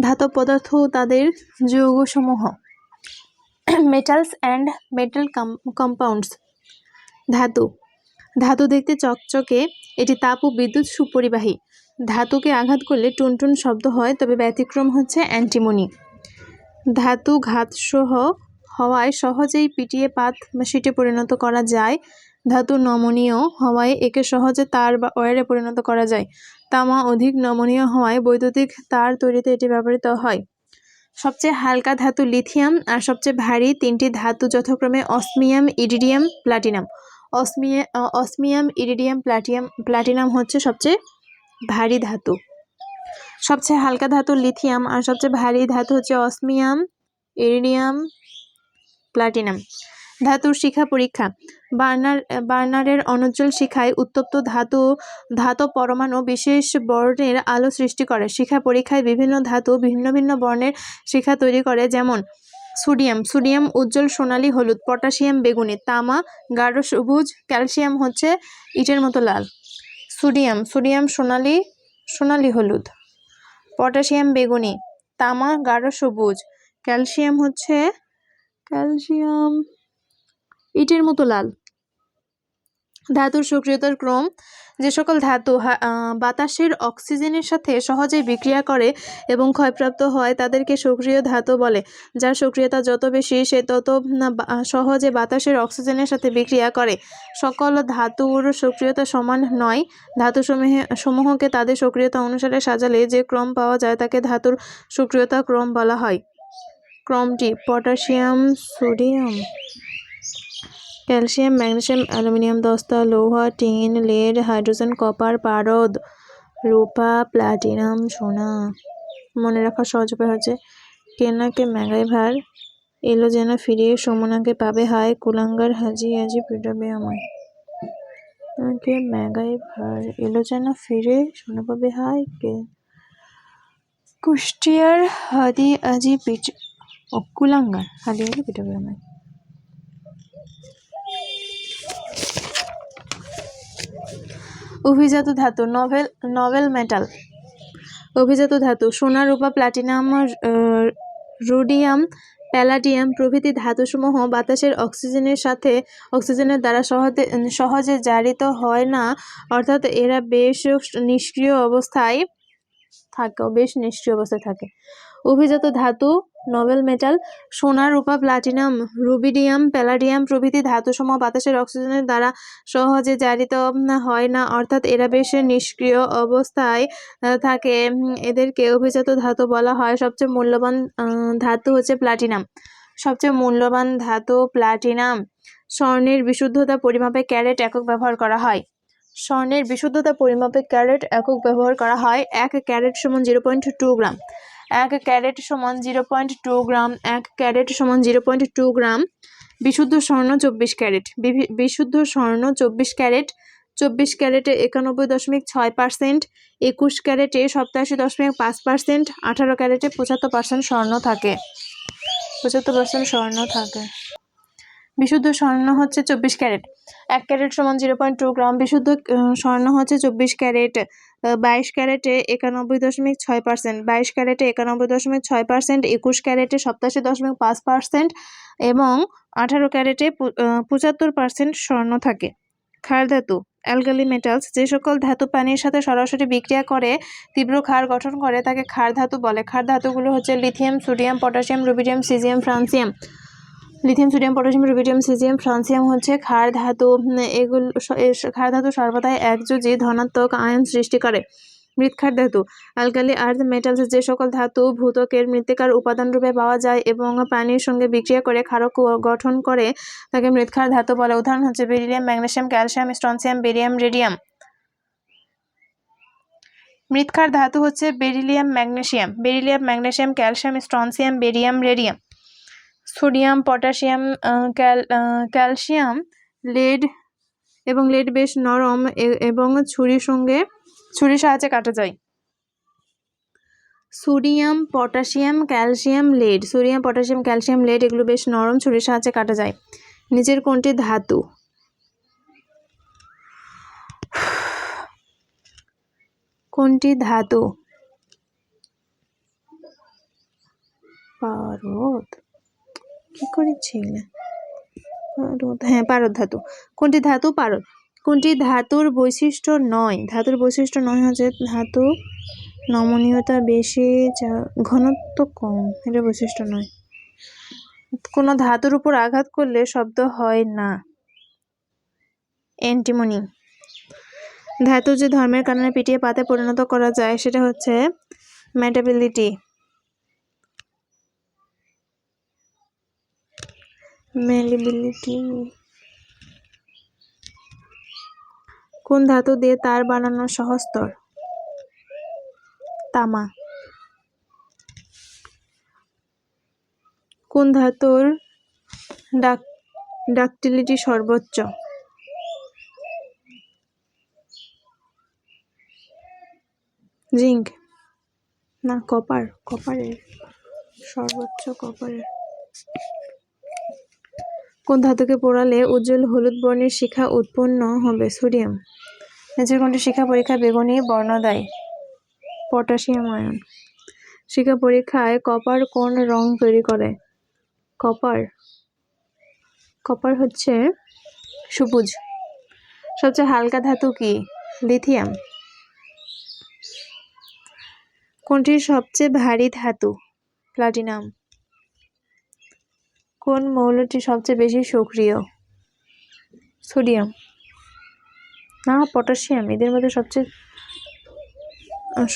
ধাতব পদার্থ ও তাদের যৌগসমূহ। Metals and metal compounds. ধাতু। ধাতু দেখতে চকচকে, এটি তাপ ও বিদ্যুৎ সুপরিবাহী। ধাতুকে আঘাত করলে টুনটুন শব্দ হয়, তবে ব্যতিক্রম হচ্ছে অ্যান্টিমনি। ধাতু ঘাতসহ হওয়ায় সহজেই পিটিয়ে পাত বা শিটে পরিণত করা যায়। ধাতু নমনীয় হওয়ায় একে সহজে তার বা ওয়্যারে পরিণত করা যায়। তামা অধিক নমনীয় হওয়ায় বৈদ্যুতিক তার তৈরিতে এটি ব্যবহৃত হয়। সবচেয়ে হালকা ধাতু লিথিয়াম, আর সবচেয়ে ভারী তিনটি ধাতু যথাক্রমে osmium, iridium, platinum. Osmium, iridium, platinum হচ্ছে সবচেয়ে ভারী ধাতু। সবচেয়ে হালকা ধাতু লিথিয়াম, আর সবচেয়ে ভারী ধাতু হচ্ছে অসমিয়াম, ইরিডিয়াম, প্লাটিনাম। ধাতুর শিখা পরীক্ষা। বার্নারের অনুজ্জ্বল শিখায় উত্তপ্ত ধাতব পরমাণু বিশেষ বর্ণের আলো সৃষ্টি করে। শিখা পরীক্ষায় বিভিন্ন ধাতু ভিন্ন ভিন্ন বর্ণের শিখা তৈরি করে, যেমন সোডিয়াম উজ্জ্বল সোনালী হলুদ, পটাশিয়াম বেগুনি, তামা গাঢ় সবুজ, ক্যালসিয়াম হচ্ছে ইটের মতো লাল। সোডিয়াম সোনালী হলুদ, পটাশিয়াম বেগুনি, তামা গাঢ় সবুজ, ক্যালসিয়াম ইটের মতো লাল। ধাতুর সক্রিয়তার ক্রম। যে সকল ধাতু বাতাসের অক্সিজেনের সাথে সহজে বিক্রিয়া করে এবং ক্ষয়প্রাপ্ত হয় তাদেরকে সক্রিয় ধাতু বলে। যার সক্রিয়তা যত বেশি সে তত সহজে বাতাসের অক্সিজেনের সাথে বিক্রিয়া করে। সকল ধাতুর সক্রিয়তা সমান নয়। ধাতুসমূহকে তাদের সক্রিয়তা অনুসারে সাজালে যে ক্রম পাওয়া যায় তাকে ধাতুর সক্রিয়তা ক্রম বলা হয়। ক্রমটি: potassium, sodium, calcium, magnesium, aluminium, দস্তা, লৌহ, টিন, লেড, হাইড্রোজেন, কপার, পারদ, রূপা, প্লাটিনাম, সোনা। মনে রাখার সহজ উপায় হচ্ছে: কেনাকে ম্যাগাই ভার, এলো যেন ফিরে, সমুনাকে পাবে হায়, কুলাঙ্গার হাজি আজি পিটাবে আমায়। কেনাকে ম্যাগাই ভার, এলো যেন ফিরে, সোনা পাবে হায়, কুষ্টিয়ার হাদি আজি কুলাঙ্গার হাদি আজি পিটাবে আমায়। অভিজাত ধাতু। Novel metal. অভিজাত ধাতু: সোনা, রূপা, প্লাটিনাম, রোডিয়াম, প্যালাডিয়াম প্রভৃতি ধাতুসমূহ বাতাসের অক্সিজেনের দ্বারা সহজে জারিত হয় না, অর্থাৎ এরা বেশ নিষ্ক্রিয় অবস্থায় থাকে। অভিজাত ধাতু নভেল মেটাল: সোনা, রূপা, প্লাটিনাম, রুবিডিয়াম, প্যালাডিয়াম প্রভৃতি ধাতুসমূহ বাতাসের অক্সিজেনের দ্বারা সহজে জারিত হয় না, অর্থাৎ এরা বেশ নিষ্ক্রিয় অবস্থায় থাকে। এদেরকে অভিজাত ধাতু বলা হয়। সবচেয়ে মূল্যবান ধাতু হচ্ছে প্লাটিনাম। সবচেয়ে মূল্যবান ধাতু প্লাটিনাম। স্বর্ণের বিশুদ্ধতা পরিমাপে ক্যারেট একক ব্যবহার করা হয়। স্বর্ণের বিশুদ্ধতা পরিমাপে ক্যারেট একক ব্যবহার করা হয়। 1 ক্যারেট সমান 0.2 গ্রাম। 1 ক্যারেট সমান 0.2 গ্রাম। 1 ক্যারেট সমান 0.2 গ্রাম। বিশুদ্ধ স্বর্ণ 24 ক্যারেট। বিশুদ্ধ স্বর্ণ 24 ক্যারেট। 24 ক্যারেটে 91.6%, 21 ক্যারেটে 87.5%, 18 ক্যারেটে 75% স্বর্ণ থাকে। 75% স্বর্ণ থাকে। বিশুদ্ধ স্বর্ণ হচ্ছে 24 ক্যারেট। 1 ক্যারেট সমান 0.2 গ্রাম। বিশুদ্ধ স্বর্ণ হচ্ছে 24 ক্যারেট। 22 ক্যারেটে 91.6%, 22 ক্যারেটে 91.6%, 21 ক্যারেটে 87.5% এবং 18 ক্যারেটে 75% স্বর্ণ থাকে। ক্ষার ধাতু। Alkali metals. যে সকল ধাতু পানির সাথে সরাসরি বিক্রিয়া করে তীব্র ক্ষার গঠন করে তাকে ক্ষার ধাতু বলে। ক্ষার ধাতুগুলো হচ্ছে lithium, sodium, potassium, rubidium, caesium, francium. Lithium, sodium, potassium, rubidium, caesium, francium হচ্ছে ক্ষার ধাতু। ক্ষার ধাতু সর্বদাই একযোজী ধনাত্মক আয়ন সৃষ্টি করে। মৃৎক্ষার ধাতু। অ্যালকালি আর্থ মেটালস। যে সকল ধাতু ভূত্বকের মৃত্তিকার উপাদান রূপে পাওয়া যায় এবং পানির সঙ্গে বিক্রিয়া করে ক্ষারক গঠন করে তাকে মৃৎক্ষার ধাতু বলে। উদাহরণ হচ্ছে beryllium, magnesium, calcium, strontium, barium, radium. মৃৎক্ষার ধাতু হচ্ছে beryllium, magnesium, calcium, strontium, barium, radium. Sodium, potassium, calcium, lead বেশ নরম এবং ছুরির সাহায্যে কাটা যায়। সোডিয়াম, পটাশিয়াম, ক্যালসিয়াম, লেড এগুলো বেশ নরম, ছুরির সাহায্যে কাটা যায়। নিচের কোনটি ধাতু? কোনটি ধাতু? পারদ, কি করেছি পারদ, হ্যাঁ পারদ ধাতু। কোনটি ধাতু? পারদ। কোনটি ধাতুর বৈশিষ্ট্য নয়? ধাতুর বৈশিষ্ট্য নয় হচ্ছে ধাতু নমনীয়তা বেশি, ঘনত্ব কম, এটা বৈশিষ্ট্য নয়। কোন ধাতুর উপর আঘাত করলে শব্দ হয় না, অ্যান্টিমনি। ধাতু যে ধর্মের কারণে পিটিয়ে পাতে পরিণত করা যায় সেটা হচ্ছে ম্যাটাবিলিটি। ম্যালিবিলিটি। কোন ধাতু দিয়ে তার বানানো সহজতর? তামা। কোন ধাতুর ডাকটিলিটি সর্বোচ্চ? জিঙ্ক না, কপার। কপারের সর্বোচ্চ, কপারের। কোন ধাতুকে পোড়ালে উজ্জ্বল হলুদ বর্ণের শিখা উৎপন্ন হবে? সোডিয়াম। নিচের কোনটি শিখা পরীক্ষা বেগুনি বর্ণ দেয়? Potassium ion. শিখা পরীক্ষায় কপার কোন রং তৈরি করে? কপার, কপার হচ্ছে সবুজ। সবচেয়ে হালকা ধাতু কি? লিথিয়াম। কোনটি সবচেয়ে ভারী ধাতু? প্লাটিনাম। কোন মৌলটি সবচেয়ে বেশি সক্রিয়? সোডিয়াম না, পটাশিয়াম। এদের মধ্যে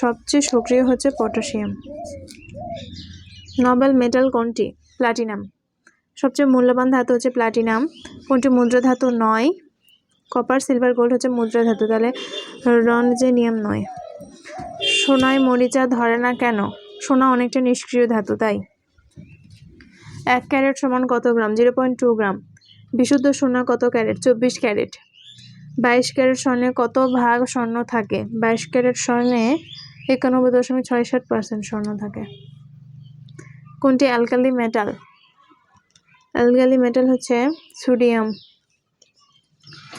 সবচেয়ে সক্রিয় হচ্ছে পটাশিয়াম। নোবেল মেটাল কোনটি? প্লাটিনাম। সবচেয়ে মূল্যবান ধাতু হচ্ছে প্লাটিনাম। কোনটি মুদ্রা ধাতু নয়? কপার, সিলভার, গোল্ড হচ্ছে মুদ্রা ধাতু, তাহলে রনজেনিয়াম নয়। সোনায় মরিচা ধরে না কেন? সোনা অনেকটা নিষ্ক্রিয় ধাতু, তাই। 1 ক্যারেট সমান কত গ্রাম? 0.2 গ্রাম। বিশুদ্ধ সোনা কত ক্যারেট? 24 ক্যারেট। 22 ক্যারেট স্বর্ণে কত ভাগ স্বর্ণ থাকে? 22 ক্যারেট স্বর্ণে 91.67% স্বর্ণ থাকে। কোনটি অ্যালকালি মেটাল? অ্যালকালি মেটাল হচ্ছে সোডিয়াম।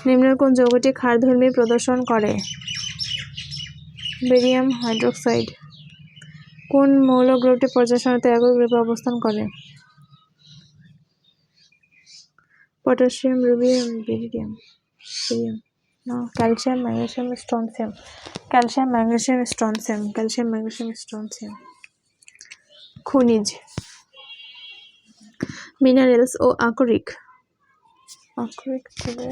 নিম্নের কোন যৌগটি ক্ষারধর্মী প্রদর্শন করে? Barium hydroxide. কোন মৌল গ্রুপটি পর্যায় সারণীতে একক গ্রুপে অবস্থান করে? Potassium, rubidium, beryllium. না, calcium, magnesium, strontium. Calcium, magnesium, strontium. Calcium, magnesium, strontium. খনিজ। মিনারেলস ও আকরিক। আকরিক থেকে